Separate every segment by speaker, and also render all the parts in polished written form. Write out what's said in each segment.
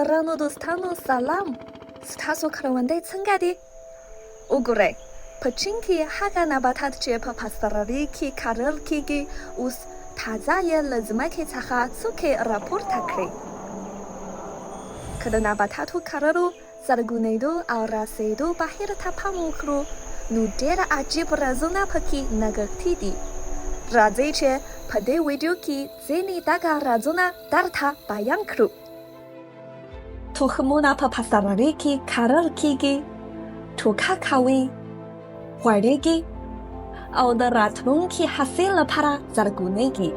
Speaker 1: درانو دوستانو سلام ستاسو کروندې څنګه دي وګورئ په چین کې هغه نباتات چې په پاسدارۍ کې کرل کیږي اوس تازه یې له ځمکې څخه څوکې راپورته کړي که د نباتاتو کرلو زرغونېدو او رسېدو بهیر ته پام وکړو نو ډېر عجیب رازونه پکې نغښتي دي راځئ چې په دې ویډیو کې ځینې دغه رازونه درته بیان کړو تخمونه په پاسدارۍ کې کرل کیږي ټوکه کوي غوړېږي او د راتلونکي حاصل لپاره زرغونېږي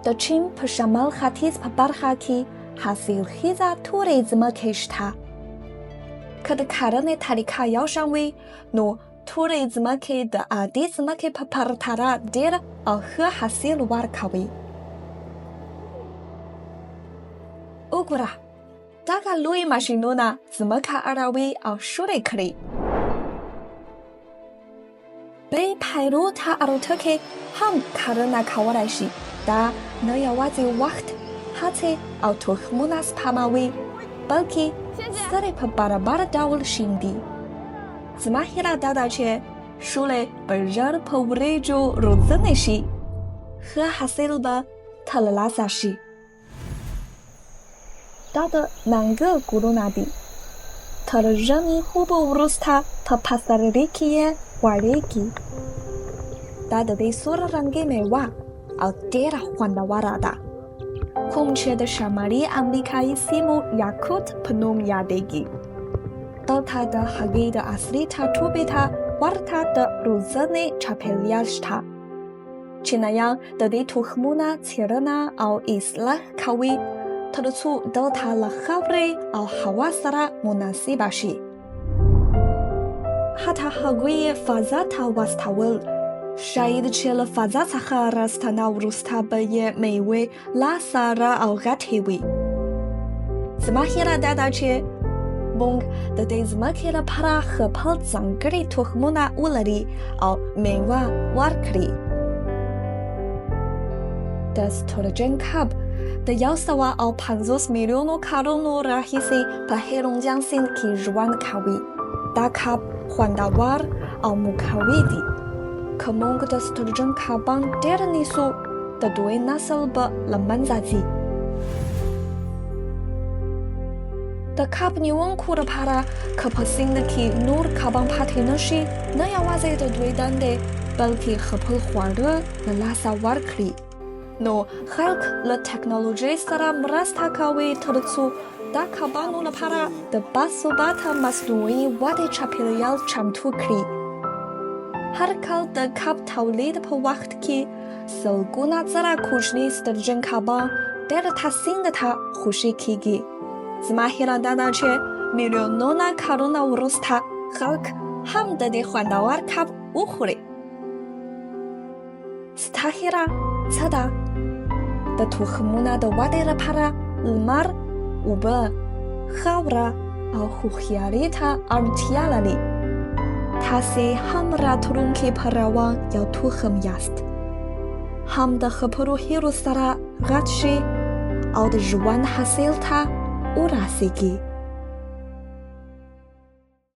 Speaker 1: د چین په شمال ختیځ په برخه کې حاصلخیزه تورې ځمکې شته که د کرنې طریقه یو شان وي نو تورې ځمکې د عادي ځمکې په پرتله ډېر او ښه حاصل ورکوي وګوره دغه لوی ماشینونه ځمکه اړوي او شورې کړي بې پیرو ته الوتکې هم کرنه کولی شي دا نه یوازې وخت هڅې او تخمونه سپموي بلکې سرې په برابر ډول شیندي زما هیله دا ده چې شولې به ژر په وریجو روزنې شي ښه حاصل به ترلاسه شي دا د منګل ګلونه دي تر ژمي خوبه وروسته په پاسدارۍ کې یې غوړېږي دا د دې سور رنګې میوه او ډېره خوندوره ده کوم چې د شمالي امریکایي سیمو یاکوت په نوم یادېږي دلته د هغې د اصلي ټاټوبې ته ورته د روزنې چاپېریال شته چینایان د دې تخمونه څېړنه او اصلاح کوي تر څو دلته له خاورې او هوا سره مناسبه شي حتی هغوی یې فضا ته واستول شاید چې له فضا څخه راستنه وروسته به یې میوې لا سره او غټې وي زما هیله دا ده چې موږ د دې ځمکې لپاره خپل ځانګړي تخمونه ولري او میوه ورکړي د سټورجن کب د 150 میلیونو کلونو راهیسې په هیرونجان سیند کې ژوند کوي دا کب خوندور او مقوي دي که موږ د سټورجن کبان ډېر نیسو د دوی نسل به له منځه ځي د کب نیونکو لپاره که په سیند کې نور کبان پاتې نشي نه یوازې د دوی دندې بلکې خپل خواړه له لاسه ورکړي نو خلک له ټکنالوژۍ سره مرسته کوي تر څو د کبانو لپاره د باثباته مصنوعي ودې چاپېریال چمتو کړي هر کال د کب تولید په وخت کې سلګونه زره کوچني سټورجن کبان بیرته سیند ته خوشي کیږي زما هیله دا ده چې میلیونونه کلونه وروسته خلک هم د دې خوندور کب وخوري ستا هیله څه ده د تخمونه د ودې لپاره لمر اوبه خاوره او هوښیارۍ ته اړتیا لري تاسې هم راتلونکي په روان یو تخم یاست هم د خپلو هیلو سره غټ شئ او د ژوند حاصل ته ورسیږئ